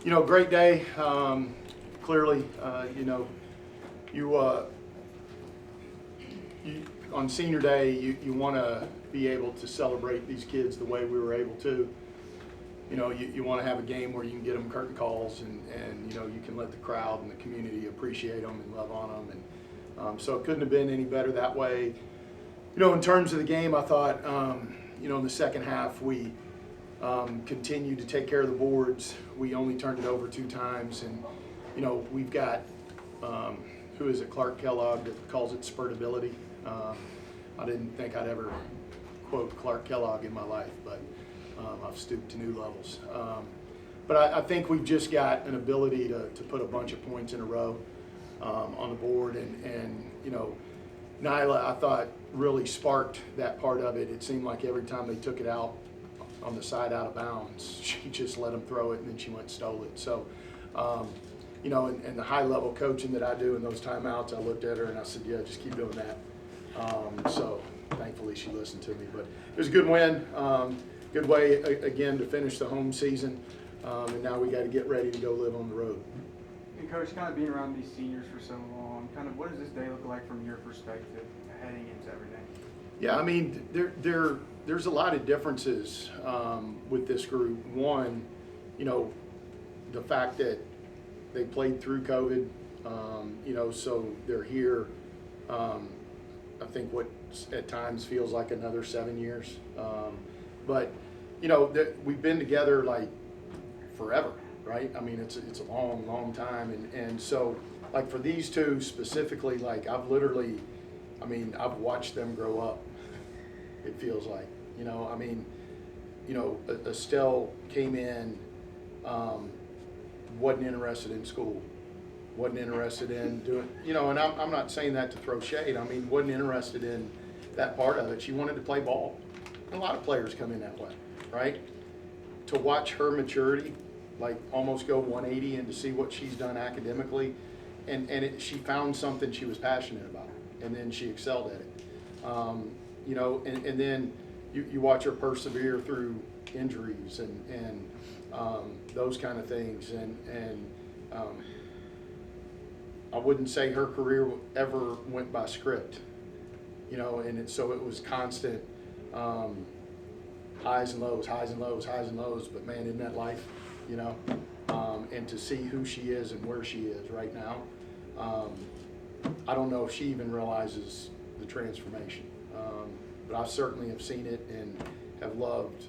Great day. Clearly, you, you on senior day, you want to be able to celebrate these kids the way we were able to. You want to have a game where you can get them curtain calls and you can let the crowd and the community appreciate them and love on them. And so it couldn't have been any better that way. In terms of the game, I thought, in the second half, we continued to take care of the boards. We only turned it over 2 times. And, we've got, who is it, Clark Kellogg, that calls it spurtability. I didn't think I'd ever quote Clark Kellogg in my life, but I've stooped to new levels. But I think we've just got an ability to put a bunch of points in a row on the board. And Nyla, I thought, really sparked that part of it. It seemed like every time they took it out on the side out of bounds, she just let them throw it, and then she went and stole it. So, and the high-level coaching that I do in those timeouts, I looked at her and I said, yeah, just keep doing that. So thankfully she listened to me. But it was a good win. Good way, again, to finish the home season. And now we got to get ready to go live on the road. And Coach, kind of being around these seniors for so long, kind of what does this day look like from your perspective heading into everything? Yeah, I mean, there's a lot of differences with this group. One, the fact that they played through COVID, so they're here, I think what at times feels like another 7 years. But, we've been together like forever, right? I mean, it's a long, long time. And so, like for these two specifically, like I've watched them grow up, it feels like. Estelle came in, wasn't interested in school, wasn't interested in doing, and I'm not saying that to throw shade. I mean, wasn't interested in that part of it. She wanted to play ball. And a lot of players come in that way, right? To watch her maturity, like almost go 180, and to see what she's done academically, and she found something she was passionate about, and then she excelled at it. And then you watch her persevere through injuries and those kind of things. And I wouldn't say her career ever went by script, so it was constant highs and lows, highs and lows, highs and lows. But man, isn't that life, and to see who she is and where she is right now, I don't know if she even realizes the transformation. But I certainly have seen it and have loved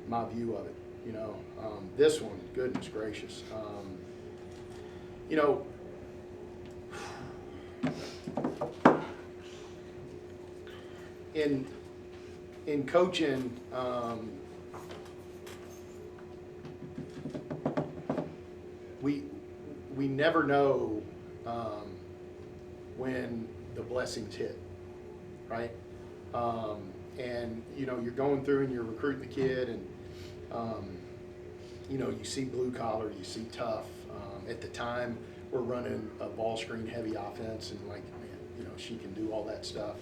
my view of it. This one, goodness gracious. In coaching, we never know when the blessings hit, right? And you're going through and you're recruiting the kid, and you see blue collar, you see tough. At the time, we're running a ball screen heavy offense, and like, man, she can do all that stuff.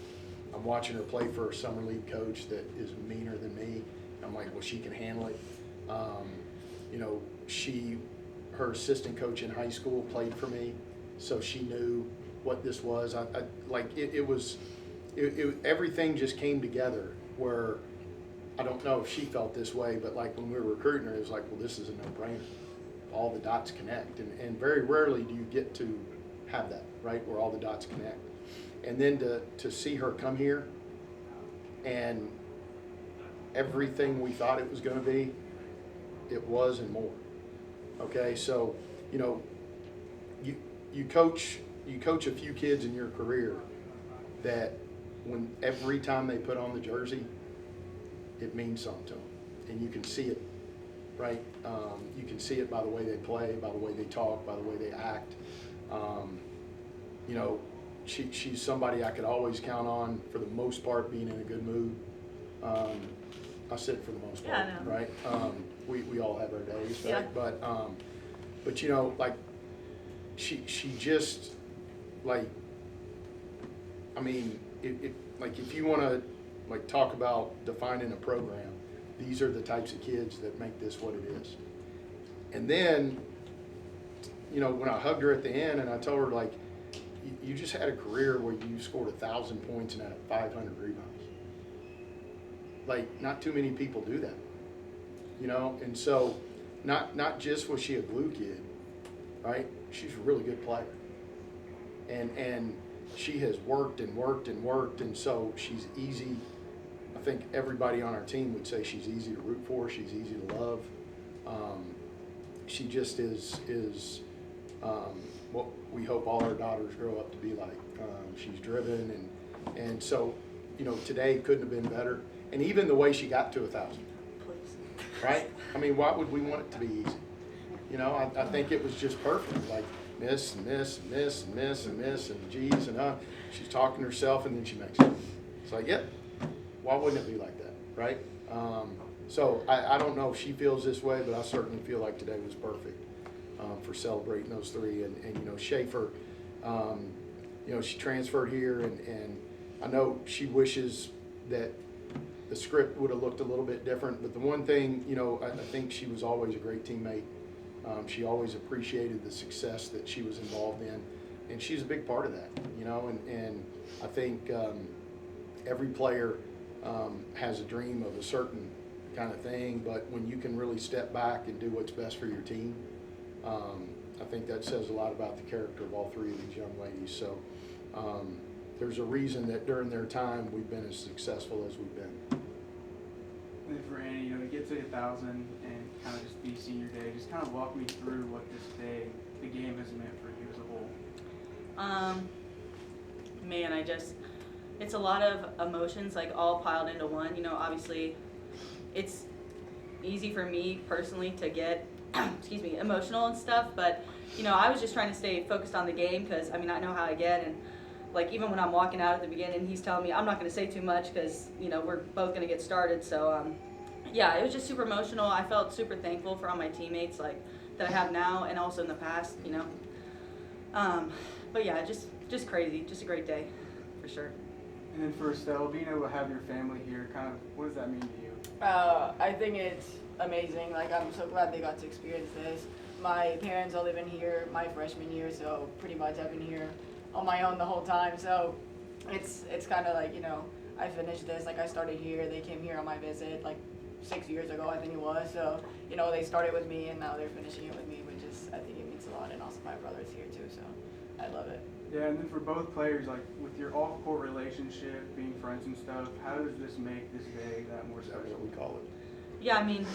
I'm watching her play for a summer league coach that is meaner than me. I'm like, well, she can handle it. Her assistant coach in high school played for me, so she knew what this was. Everything just came together where I don't know if she felt this way, but like when we were recruiting her, it was like, well, this is a no-brainer. All the dots connect, and very rarely do you get to have that, right, where all the dots connect. And then to see her come here and everything we thought it was going to be, it was and more. Okay, so you coach a few kids in your career that when every time they put on the jersey, it means something to them, and you can see it, right? You can see it by the way they play, by the way they talk, by the way they act. She's somebody I could always count on, for the most part, being in a good mood. I said for the most part, Yeah, I know. right? We all have our days, right? Yeah. But like she just, like, I mean, if you want to like talk about defining a program, these are the types of kids that make this what it is. And then, you know, when I hugged her at the end and I told her, like, you just had a career where you scored 1,000 points and had 500 rebounds. Like, not too many people do that, you know? And so, not just was she a glue kid, right? She's a really good player. And she has worked and worked and worked, and so she's easy. I think everybody on our team would say she's easy to root for. She's easy to love. She just is what we hope all our daughters grow up to be like. She's driven, and so, you know, today couldn't have been better. And even the way she got to 1,000, right? I mean, why would we want it to be easy? You know, I think it was just perfect. Like, miss and miss and miss and miss and miss and geez and she's talking to herself and then she makes it. It's like, yep, why wouldn't it be like that, right? So I don't know if she feels this way, but I certainly feel like today was perfect for celebrating those three. And you know, Schaefer, you know, she transferred here, and I know she wishes that the script would have looked a little bit different. But the one thing, you know, I think she was always a great teammate. She always appreciated the success that she was involved in, and she's a big part of that, you know. And I think every player has a dream of a certain kind of thing, but when you can really step back and do what's best for your team, I think that says a lot about the character of all three of these young ladies. So there's a reason that during their time we've been as successful as we've been. And for Annie, you know, to get to 1,000 and kind of just be senior day, just kind of walk me through what this day, the game has meant for you as a whole. Man, it's a lot of emotions, like, all piled into one. You know, obviously, it's easy for me personally to get, excuse me, emotional and stuff, but, you know, I was just trying to stay focused on the game because, I mean, I know how I get, and, like, even when I'm walking out at the beginning, he's telling me I'm not going to say too much because, you know, we're both going to get started. So, yeah, it was just super emotional. I felt super thankful for all my teammates, like, that I have now and also in the past, you know. But, yeah, just crazy. Just a great day, for sure. And then for Estelle, being able to have your family here, kind of, what does that mean to you? I think it's amazing. Like, I'm so glad they got to experience this. My parents all live in here my freshman year, so pretty much I've been here on my own the whole time. So it's kind of like, you know, I finished this, like, I started here. They came here on my visit like 6 years ago, I think it was. So, you know, they started with me and now they're finishing it with me, which is, I think it means a lot. And also my brother's here too, so I love it. Yeah, and then for both players, like, with your off-court relationship, being friends and stuff, how does this make this day that more Is that special? what we call it? Yeah, I mean,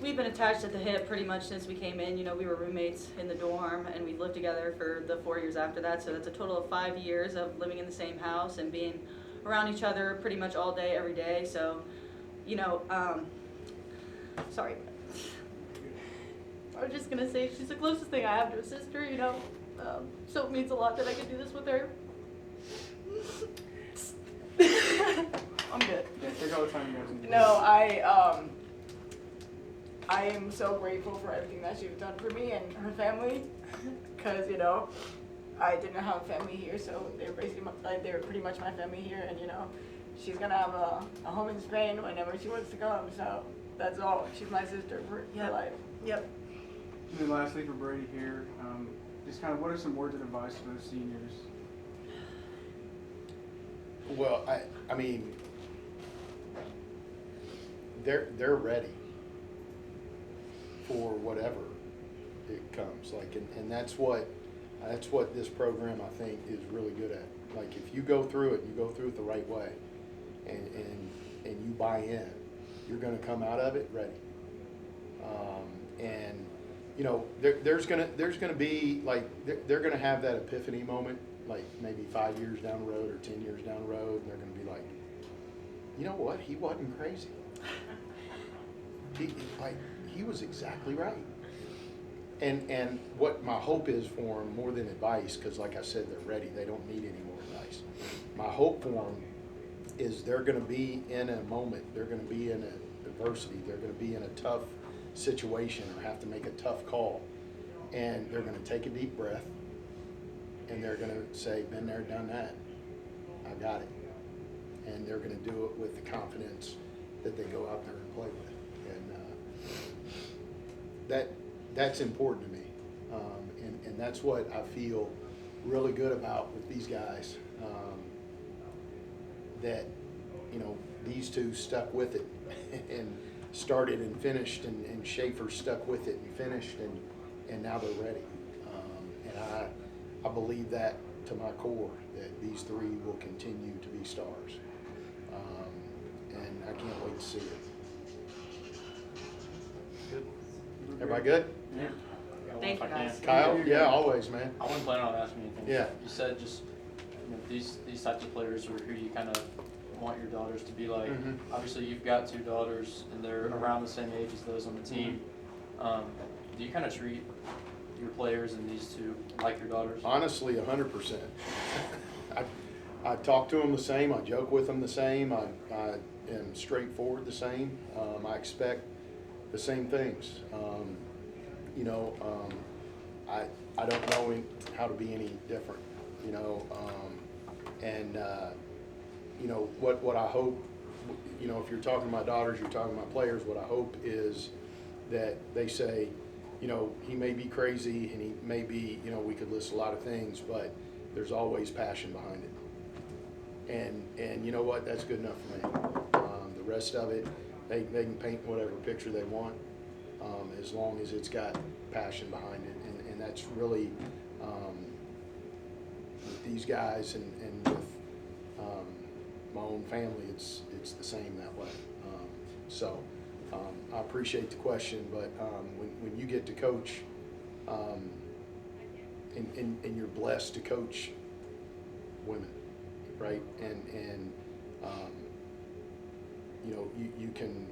we've been attached at the hip pretty much since we came in. You know, we were roommates in the dorm, and we lived together for the 4 years after that. So that's a total of 5 years of living in the same house and being around each other pretty much all day, every day. So, you know, sorry. I was just going to say she's the closest thing I have to a sister, you know. So it means a lot that I can do this with her. I'm good. Yeah, take all the time you guys need. No, I am so grateful for everything that she's done for me and her family, because, you know, I didn't have family here, so they're basically they're pretty much my family here, and, you know, she's gonna have a home in Spain whenever she wants to come. So that's all. She's my sister for life. Yep. And then lastly for Brady here, just kind of what are some words of advice for the seniors? Well, I mean, they're ready for whatever it comes. Like, and that's what this program, I think, is really good at. Like, if you go through it, you go through it the right way, and you buy in, you're going to come out of it ready. And you know, there's gonna be, like, they're gonna have that epiphany moment, like maybe 5 years down the road or 10 years down the road, and they're gonna be like, you know what, he wasn't crazy. He was exactly right. And what my hope is for them, more than advice, because like I said, they're ready. They don't need any more advice. My hope for them is they're gonna be in a moment. They're gonna be in adversity. They're gonna be in a tough situation or have to make a tough call, and they're going to take a deep breath and they're going to say, been there, done that, I got it. And they're going to do it with the confidence that they go out there and play with. And that's important to me. And that's what I feel really good about with these guys. That, you know, these two stuck with it and started and finished, and Schaefer stuck with it and finished, and now they're ready. And I believe that to my core, that these three will continue to be stars. And I can't wait to see it. Good. Everybody good? Yeah. Thank you, guys. Kyle? Yeah, always, man. I wasn't planning on asking anything. Yeah. You said just, you know, these types of players are who you kind of want your daughters to be like. Mhm. Obviously, you've got two daughters, and they're around the same age as those on the team. Do you kind of treat your players and these two like your daughters? Honestly, 100%. I talk to them the same. I joke with them the same. I am straightforward the same. I expect the same things. You know, I don't know how to be any different. You know, and you know what I hope. You know, if you're talking to my daughters, you're talking to my players. What I hope is that they say, you know, he may be crazy and he may be, you know, we could list a lot of things, but there's always passion behind it. And you know what? That's good enough for me. The rest of it, they can paint whatever picture they want, as long as it's got passion behind it. And that's really, with these guys and with my own family, it's the same that way. So I appreciate the question, but when you get to coach, and you're blessed to coach women, right? And you know, you can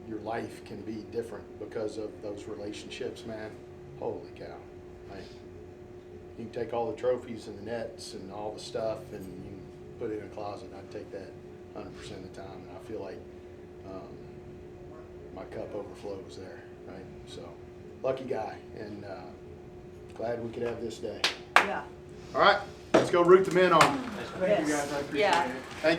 your life can be different because of those relationships, man. Holy cow! Like, you can take all the trophies and the nets and all the stuff, and you can put it in a closet. I'd take that 100% of the time, and I feel like my cup overflows there, right? So, lucky guy, and glad we could have this day. Yeah. All right, let's go root the men on. Thank you guys, I appreciate Yeah. it. Thank you.